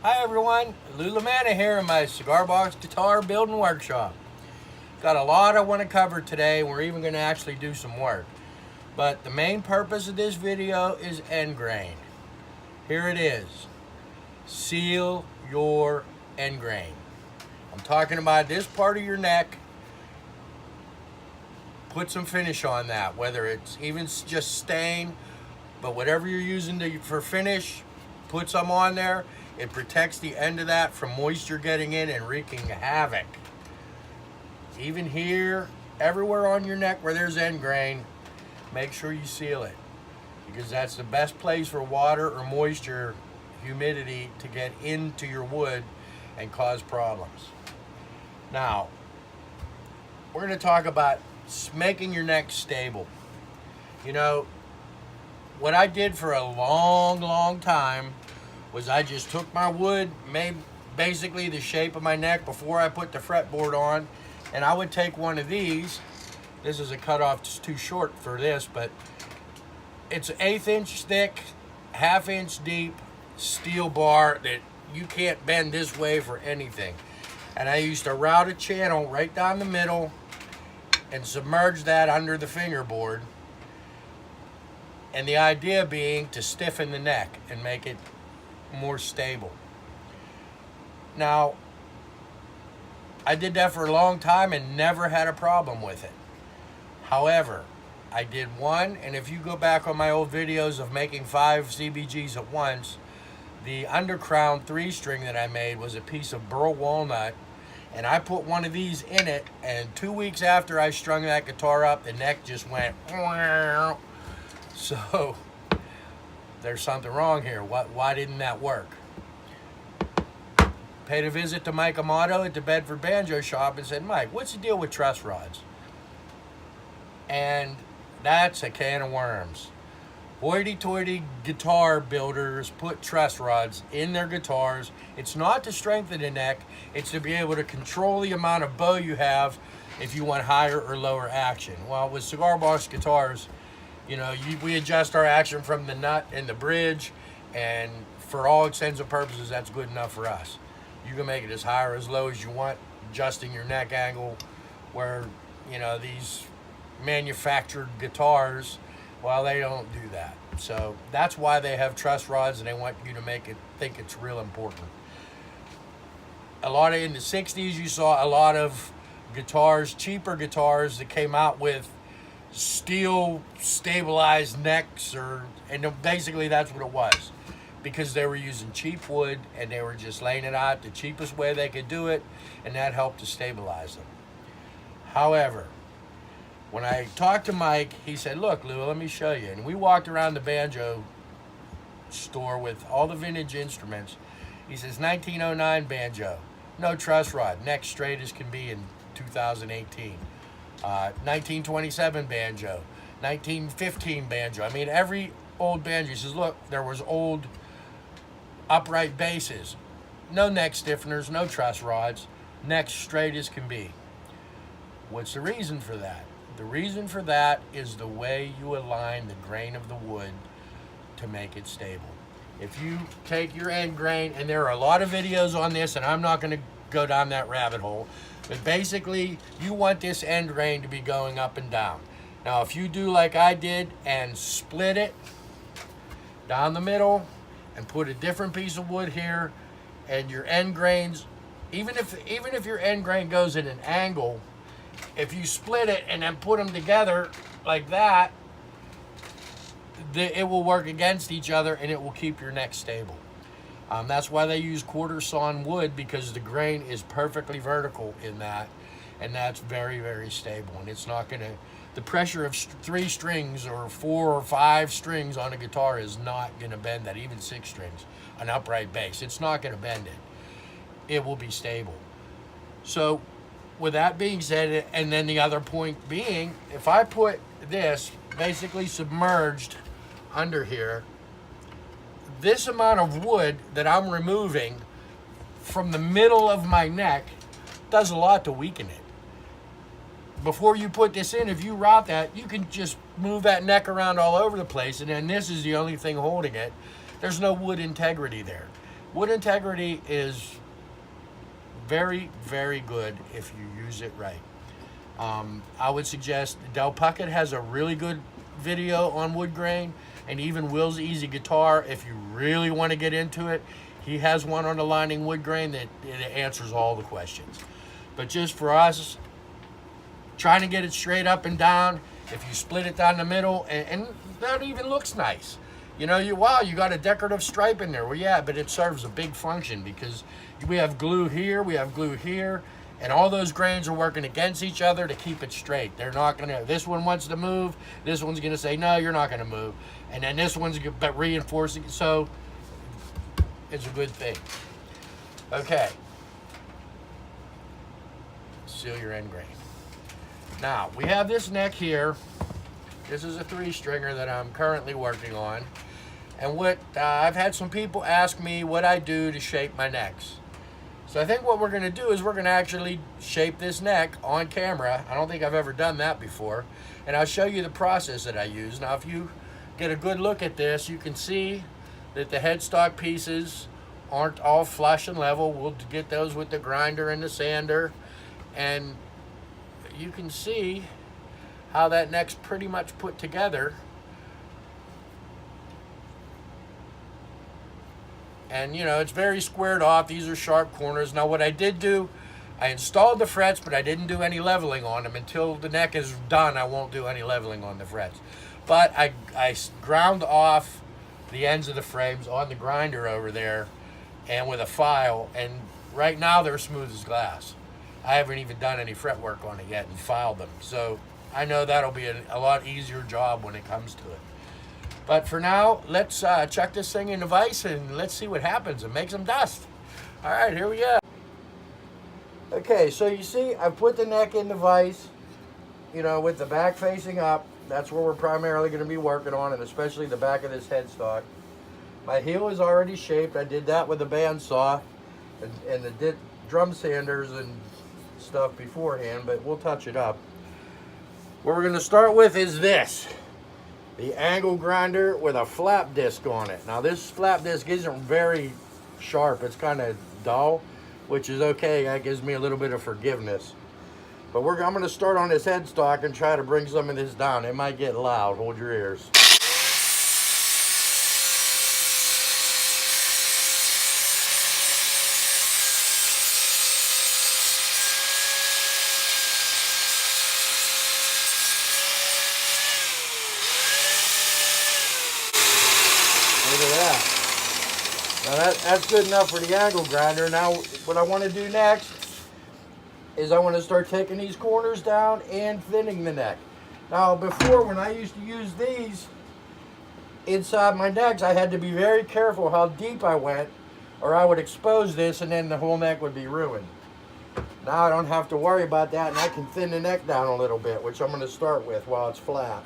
Hi everyone, Lou LaManna here in my cigar box guitar building workshop. Got a lot I want to cover today. We're even going to actually do some work. But the main purpose of this video is end grain. Here it is. Seal your end grain. I'm talking about this part of your neck. Put some finish on that, whether it's even just stain, but whatever you're using for finish, put some on there. It protects the end of that from moisture getting in and wreaking havoc. Even here, everywhere on your neck where there's end grain, make sure you seal it, because that's the best place for water or moisture, humidity to get into your wood and cause problems. Now, we're going to talk about making your neck stable. You know, what I did for a long time was I just took my wood, made basically the shape of my neck before I put the fretboard on, and I would take one of these. This is a cutoff, it's too short for this, but it's an 1/8 inch thick, 1/2 inch deep steel bar that you can't bend this way for anything. And I used to route a channel right down the middle and submerge that under the fingerboard. And the idea being to stiffen the neck and make it more stable. Now, I did that for a long time and never had a problem with it. However, I did one, and if you go back on my old videos of making 5 CBGs at once, the undercrown 3-string that I made was a piece of burl walnut, and I put one of these in it, and 2 weeks after I strung that guitar up, the neck just went wow. So there's something wrong here. Why didn't that work? Paid a visit to Mike Amato at the Bedford Banjo Shop and said, Mike, what's the deal with truss rods? And that's a can of worms. Hoity-toity guitar builders put truss rods in their guitars. It's not to strengthen the neck, it's to be able to control the amount of bow you have if you want higher or lower action. Well, with cigar box guitars, you know, we adjust our action from the nut and the bridge, and for all intents and purposes, that's good enough for us. You can make it as high or as low as you want, adjusting your neck angle, where, you know, these manufactured guitars, well, they don't do that. So that's why they have truss rods, and they want you to think it's real important. In the 60s, you saw a lot of guitars, cheaper guitars that came out with steel stabilized necks, and basically that's what it was, because they were using cheap wood and they were just laying it out the cheapest way they could do it, and that helped to stabilize them. However, when I talked to Mike, he said, look, Lou, let me show you. And we walked around the banjo store with all the vintage instruments. He says, 1909 banjo, no truss rod, neck straight as can be in 2018. 1927 banjo, 1915 banjo. I mean, every old banjo. He says, look, there was old upright basses, no neck stiffeners, no truss rods, neck straight as can be. What's the reason for that? The reason for that is the way you align the grain of the wood to make it stable. If you take your end grain, and there are a lot of videos on this, and I'm not going to go down that rabbit hole, but basically you want this end grain to be going up and down. Now, if you do like I did and split it down the middle and put a different piece of wood here, and your end grains, even if your end grain goes at an angle, if you split it and then put them together like that, it will work against each other and it will keep your neck stable. That's why they use quarter sawn wood, because the grain is perfectly vertical in that, and that's very, very stable. And it's not going to, the pressure of 3 strings or 4 or 5 strings on a guitar is not going to bend that, even 6 strings, an upright bass. It's not going to bend it. It will be stable. So with that being said, and then the other point being, if I put this basically submerged under here, this amount of wood that I'm removing from the middle of my neck does a lot to weaken it. Before you put this in, if you route that, you can just move that neck around all over the place, and then this is the only thing holding it. There's no wood integrity there. Wood integrity is very, very good if you use it right. I would suggest Del Puckett has a really good video on wood grain, and even Will's Easy Guitar, if you really want to get into it, he has one on aligning wood grain that it answers all the questions. But just for us, trying to get it straight up and down, if you split it down the middle, and that even looks nice. You know, wow, you got a decorative stripe in there. Well, yeah, but it serves a big function because we have glue here, we have glue here, and all those grains are working against each other to keep it straight. They're not gonna, this one wants to move, this one's gonna say, no, you're not gonna move. And then this one's reinforcing, so it's a good thing. Okay. Seal your end grain. Now, we have this neck here. This is a 3-stringer that I'm currently working on. And what I've had some people ask me what I do to shape my necks. So I think what we're gonna do is we're gonna actually shape this neck on camera. I don't think I've ever done that before. And I'll show you the process that I use. Now, if you get a good look at this, you can see that the headstock pieces aren't all flush and level. We'll get those with the grinder and the sander. And you can see how that neck's pretty much put together. And you know, it's very squared off. These are sharp corners. Now what I did do, I installed the frets, but I didn't do any leveling on them. Until the neck is done, I won't do any leveling on the frets. But I ground off the ends of the frames on the grinder over there and with a file, and right now they're smooth as glass. I haven't even done any fret work on it yet and filed them. So I know that'll be a lot easier job when it comes to it. But for now, let's chuck this thing in the vise and let's see what happens and make some dust. All right, here we go. Okay, so you see, I've put the neck in the vise, you know, with the back facing up. That's where we're primarily going to be working on, and especially the back of this headstock. My heel is already shaped. I did that with a bandsaw and the drum sanders and stuff beforehand, but we'll touch it up. What we're going to start with is this. The angle grinder with a flap disc on it. Now this flap disc isn't very sharp. It's kind of dull, which is okay. That gives me a little bit of forgiveness. But I'm going to start on this headstock and try to bring some of this down. It might get loud. Hold your ears. Look at that. Now that's good enough for the angle grinder. Now what I want to do next is I want to start taking these corners down and thinning the neck. Now before, when I used to use these inside my necks, I had to be very careful how deep I went, or I would expose this and then the whole neck would be ruined. Now I don't have to worry about that, and I can thin the neck down a little bit, which I'm going to start with while it's flat.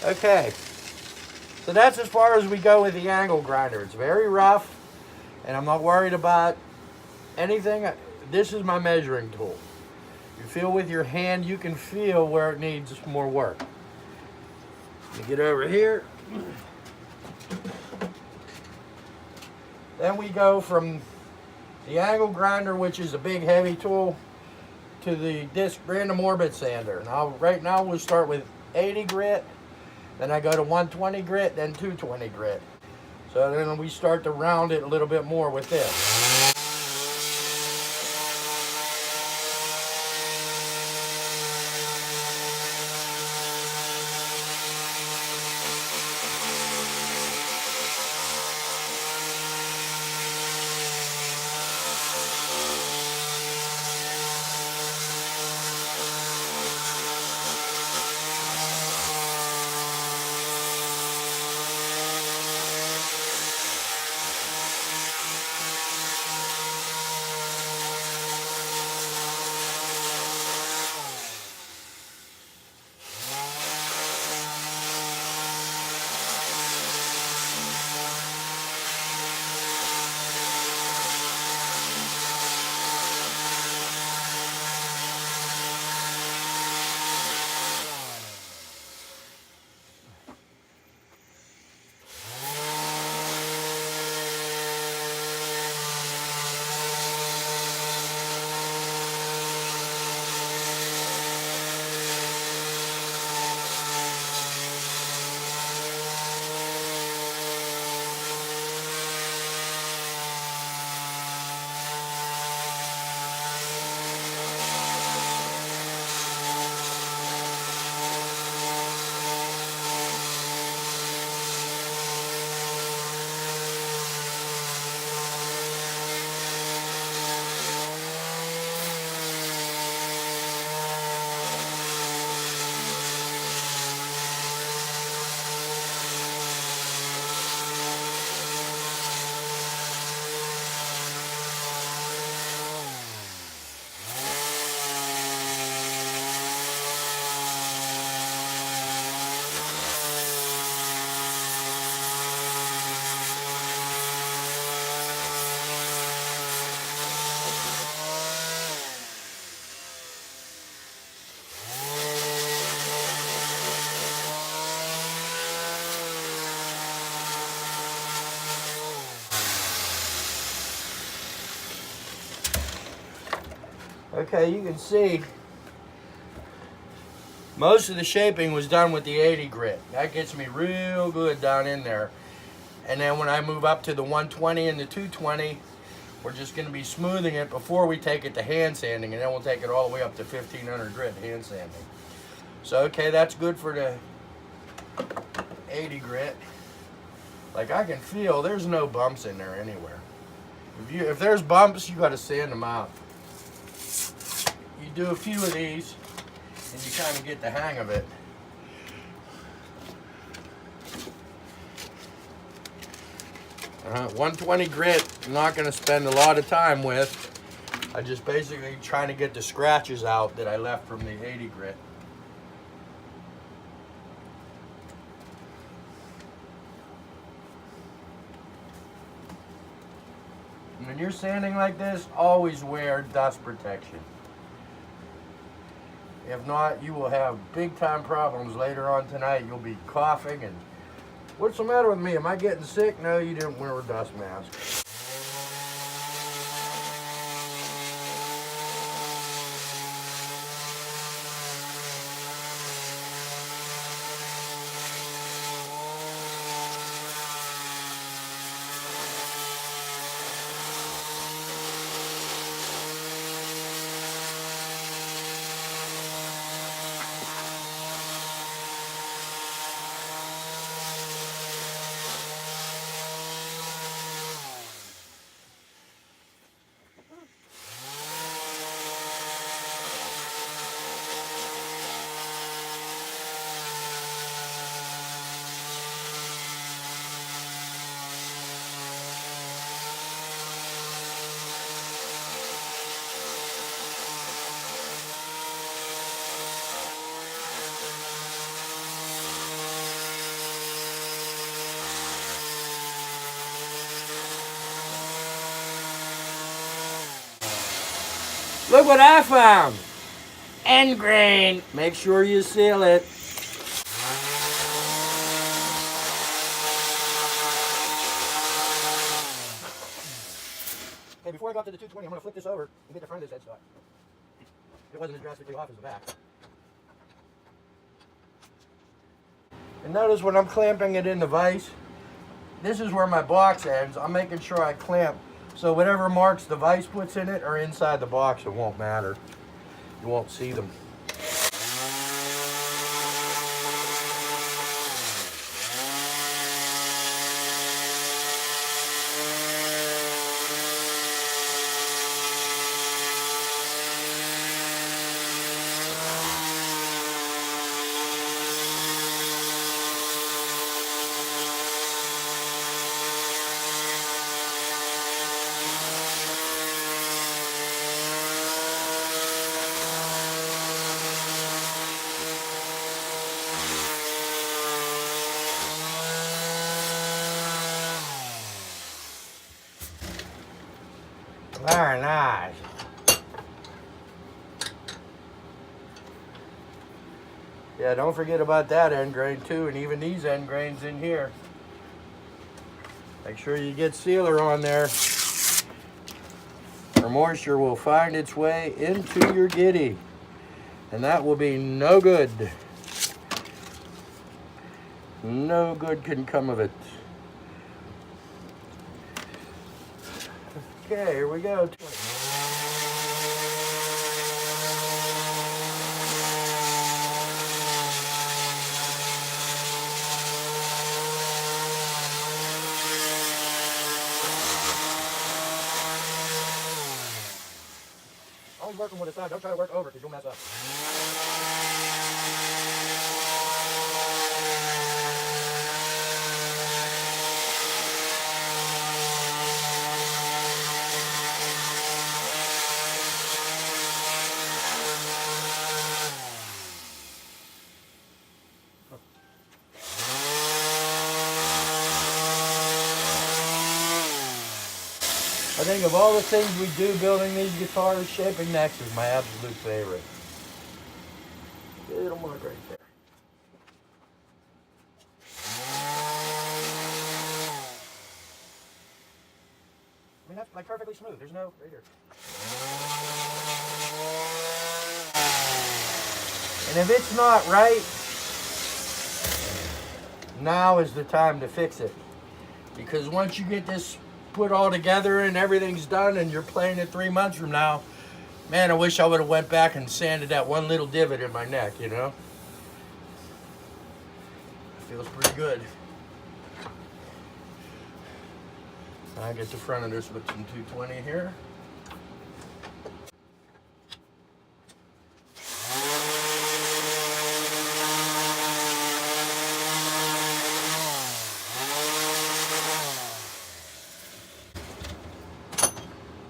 Okay, so that's as far as we go with the angle grinder. It's very rough, and I'm not worried about anything. This is my measuring tool. You feel with your hand, you can feel where it needs more work. Let me get over here. Then we go from the angle grinder, which is a big heavy tool, to the disc random orbit sander. Now, right now we'll start with 80 grit, then I go to 120 grit, then 220 grit. So then we start to round it a little bit more with this. Okay, you can see most of the shaping was done with the 80 grit. That gets me real good down in there. And then when I move up to the 120 and the 220, we're just going to be smoothing it before we take it to hand sanding, and then we'll take it all the way up to 1500 grit hand sanding. So, okay, that's good for the 80 grit. Like, I can feel there's no bumps in there anywhere. If there's bumps, you got to sand them out. You do a few of these, and you kind of get the hang of it. Uh-huh. 120 grit, I'm not going to spend a lot of time with. I just basically trying to get the scratches out that I left from the 80 grit. When you're sanding like this, always wear dust protection. If not, you will have big time problems later on tonight. You'll be coughing and, what's the matter with me? Am I getting sick? No, you didn't wear a dust mask. Look what I found. End grain. Make sure you seal it. Okay, before I go up to the 220, I'm going to flip this over and get the front of this headstock. it wasn't as drastically off as the back. And notice when I'm clamping it in the vise, this is where my box ends. I'm making sure I clamp so whatever marks the vise puts in it are inside the box. It won't matter. You won't see them. Very nice. Yeah, don't forget about that end grain too, and even these end grains in here. Make sure you get sealer on there, or moisture will find its way into your giddy, and that will be no good. No good can come of it. Okay, here we go. Always working with a side. Don't try to work over because you'll mess up. I think of all the things we do building these guitars, shaping necks is my absolute favorite. Little mark right there. I mean, that's like perfectly smooth. There's no right here. And if it's not right, now is the time to fix it. Because once you get this put all together and everything's done and you're playing it 3 months from now, man, I wish I would have went back and sanded that one little divot in my neck, you know? It feels pretty good. I get the front of this with some 220 here.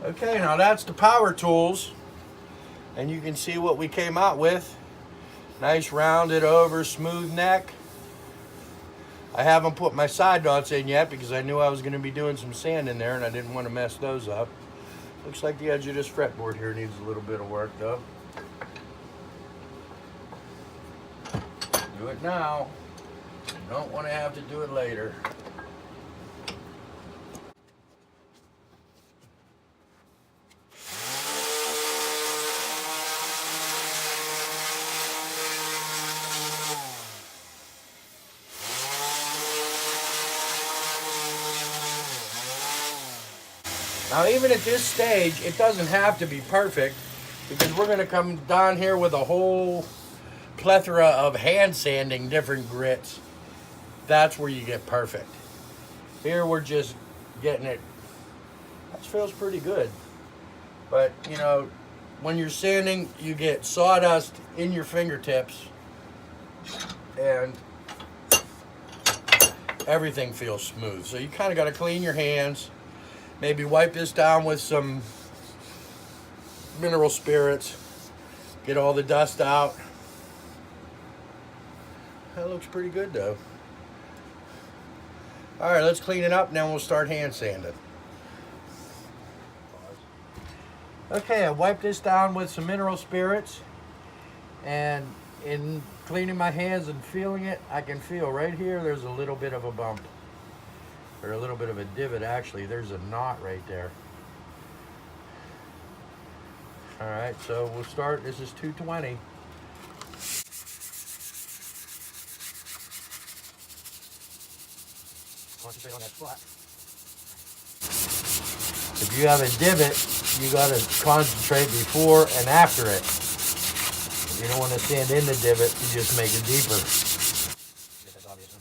Okay, now that's the power tools, and you can see what we came out with. Nice rounded over smooth neck. I haven't put my side dots in yet because I knew I was going to be doing some sand in there and I didn't want to mess those up. Looks like the edge of this fretboard here needs a little bit of work though. Do it now. You don't want to have to do it later. Now even at this stage, it doesn't have to be perfect because we're going to come down here with a whole plethora of hand sanding different grits. That's where you get perfect. Here we're just getting it. That feels pretty good. But you know, when you're sanding, you get sawdust in your fingertips and everything feels smooth. So you kind of got to clean your hands. Maybe wipe this down with some mineral spirits. Get all the dust out. That looks pretty good though. All right, let's clean it up and then we'll start hand sanding. Okay, I wiped this down with some mineral spirits, and in cleaning my hands and feeling it, I can feel right here there's a little bit of a bump. Or a little bit of a divot actually. There's a knot right there. All right, so we'll start. This is 220. Concentrate on that spot. If you have a divot, you got to concentrate before and after it. You don't want to stand in the divot, you just make it deeper. That's obvious,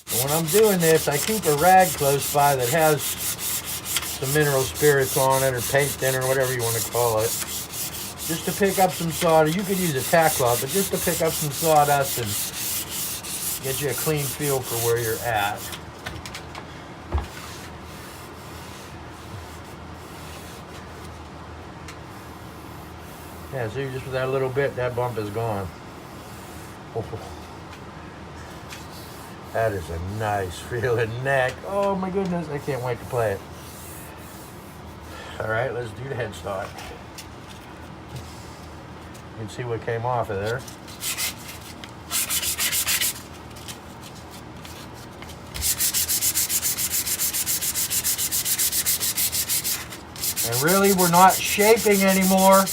huh? And when I'm doing this, I keep a rag close by that has some mineral spirits on it, or paint thinner, whatever you want to call it. Just to pick up some sawdust. You could use a tack cloth, but just to pick up some sawdust and get you a clean feel for where you're at. Yeah, see, just with that little bit, that bump is gone. Oh, that is a nice feeling neck. Oh my goodness, I can't wait to play it. All right, let's do the headstock. You can see what came off of there. And really, we're not shaping anymore.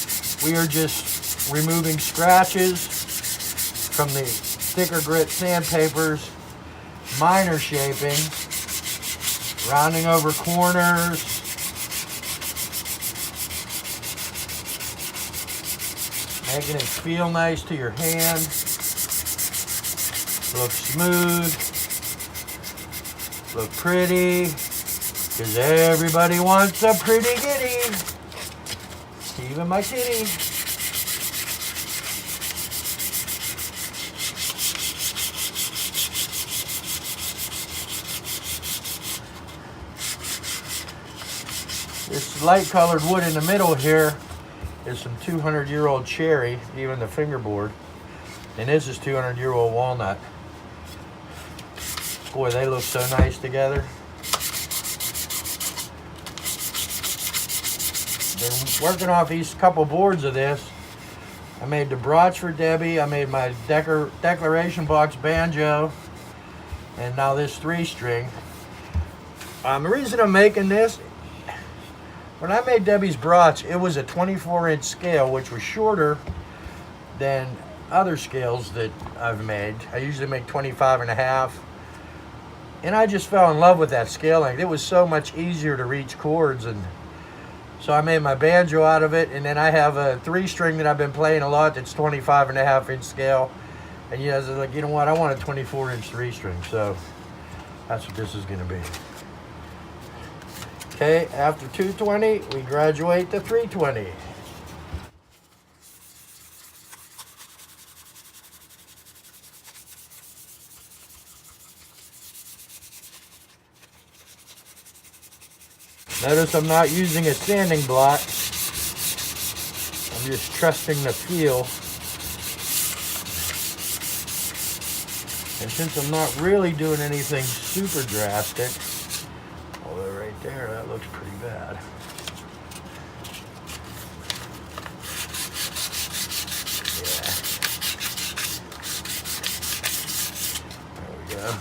We are just removing scratches from the thicker grit sandpapers, minor shaping, rounding over corners, making it feel nice to your hand, look smooth, look pretty, because everybody wants a pretty kitty. Even my kitty. This light colored wood in the middle here is some 200-year-old cherry, even the fingerboard. And this is 200-year-old walnut. Boy, they look so nice together. Been working off these couple boards of this. I made the broch for Debbie. I made my declaration box banjo, and now this 3-string. The reason I'm making this, when I made Debbie's broch, it was a 24-inch scale, which was shorter than other scales that I've made. I usually make 25.5, and I just fell in love with that scale length. It was so much easier to reach chords, and so I made my banjo out of it, and then I have a 3-string that I've been playing a lot that's 25.5-inch scale. And you guys are like, you know what, I want a 24-inch 3-string, so that's what this is gonna be. Okay, after 220, we graduate to 320. Notice I'm not using a sanding block. I'm just trusting the feel. And since I'm not really doing anything super drastic, although right there, that looks pretty bad. Yeah. There we go.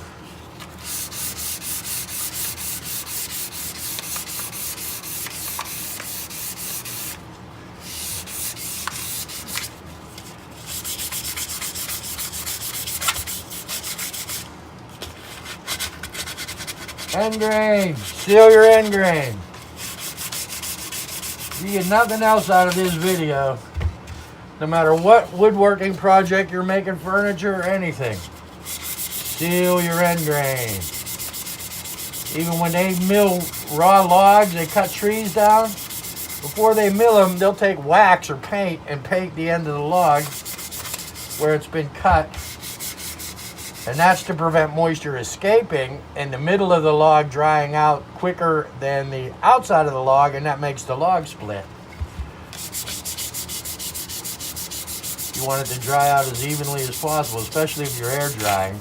End grain. Seal your end grain. You get nothing else out of this video. No matter what woodworking project you're making, furniture or anything. Seal your end grain. Even when they mill raw logs, they cut trees down. Before they mill them, they'll take wax or paint and paint the end of the log where it's been cut. And that's to prevent moisture escaping and the middle of the log drying out quicker than the outside of the log, and that makes the log split. You want it to dry out as evenly as possible, especially if you're air drying.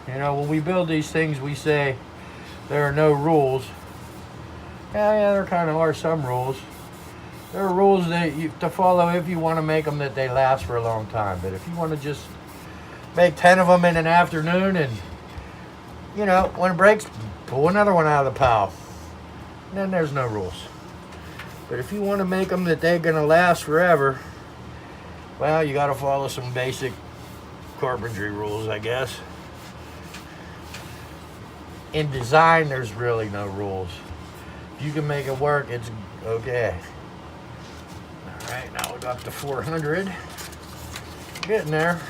You know, when we build these things, we say there are no rules. Yeah, there kind of are some rules. There are rules that you to follow if you want to make them that they last for a long time. But if you want to just make 10 of them in an afternoon and, you know, when it breaks, pull another one out of the pile. And then there's no rules. But if you want to make them that they're going to last forever, well, you got to follow some basic carpentry rules, I guess. In design, there's really no rules. If you can make it work, it's okay. All right, now we'll go up to 400. Getting there.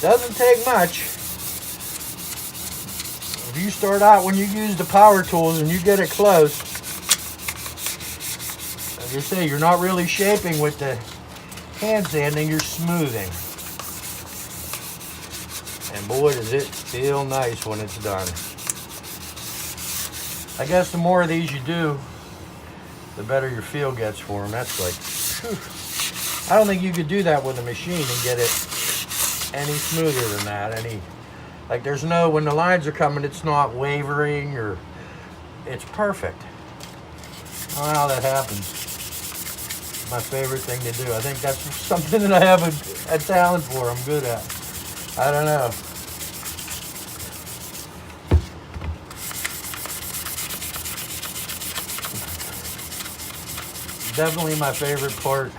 Doesn't take much. If you start out when you use the power tools and you get it close, as I say, you're not really shaping with the hand sanding, you're smoothing. And boy, does it feel nice when it's done. I guess the more of these you do, the better your feel gets for them. That's like, whew. I don't think you could do that with a machine and get it any smoother than that. Like there's no, when the lines are coming, it's not wavering or, it's perfect. I don't know how that happens. My favorite thing to do. I think that's something that I have a talent for. I'm good at. I don't know. Definitely my favorite part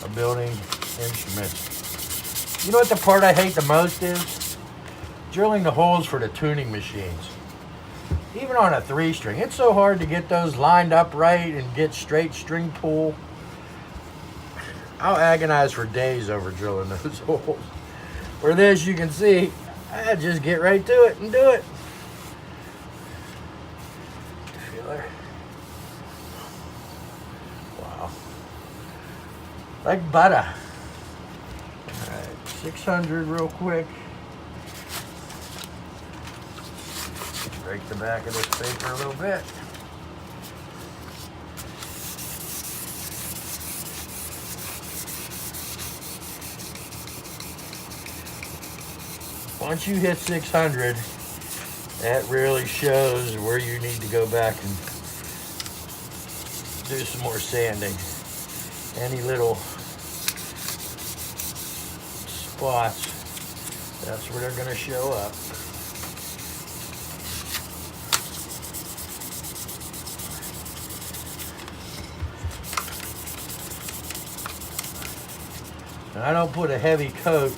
of building instruments. You know what the part I hate the most is? Drilling the holes for the tuning machines. Even on a 3-string, it's so hard to get those lined up right and get straight string pull. I'll agonize for days over drilling those holes. For this, you can see, I just get right to it and do it. Feeler. Wow. Like butter. All right, 600 real quick. Break the back of this paper a little bit. Once you hit 600, that really shows where you need to go back and do some more sanding. Any little spots, that's where they're going to show up. And I don't put a heavy coat,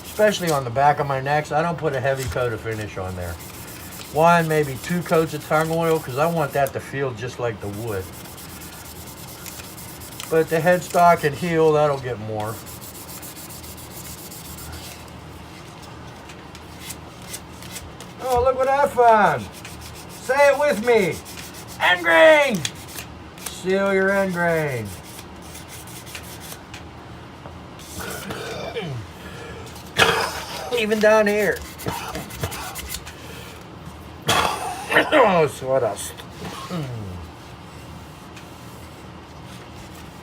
especially on the back of my necks. I don't put a heavy coat of finish on there. 1, maybe 2 coats of tung oil, because I want that to feel just like the wood. But the headstock and heel, that'll get more. Oh, look what I found. Say it with me. End grain. Seal your end grain. Even down here. Oh, sawdust.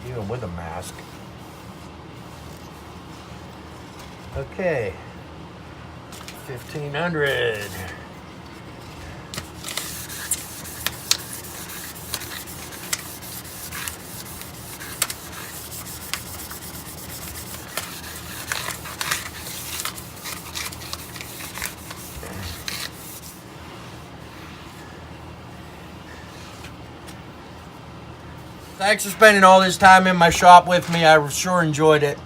Even with a mask. Okay. 1,500. Thanks for spending all this time in my shop with me. I sure enjoyed it.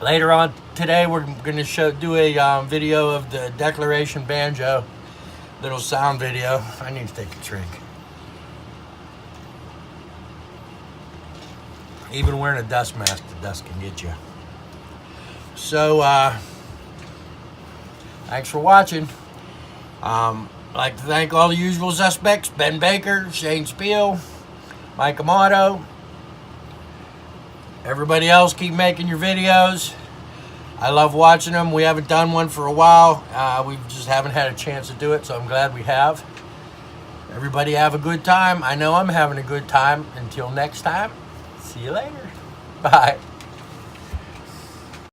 Later on today, we're going to do a video of the Declaration banjo, little sound video. I need to take a drink. Even wearing a dust mask, the dust can get you. So, thanks for watching. I'd like to thank all the usual suspects: Ben Baker, Shane Spiel, Mike Amato. Everybody else, keep making your videos. I love watching them. We haven't done one for a while. We just haven't had a chance to do it, so I'm glad we have. Everybody have a good time. I know I'm having a good time. Until next time, see you later. Bye.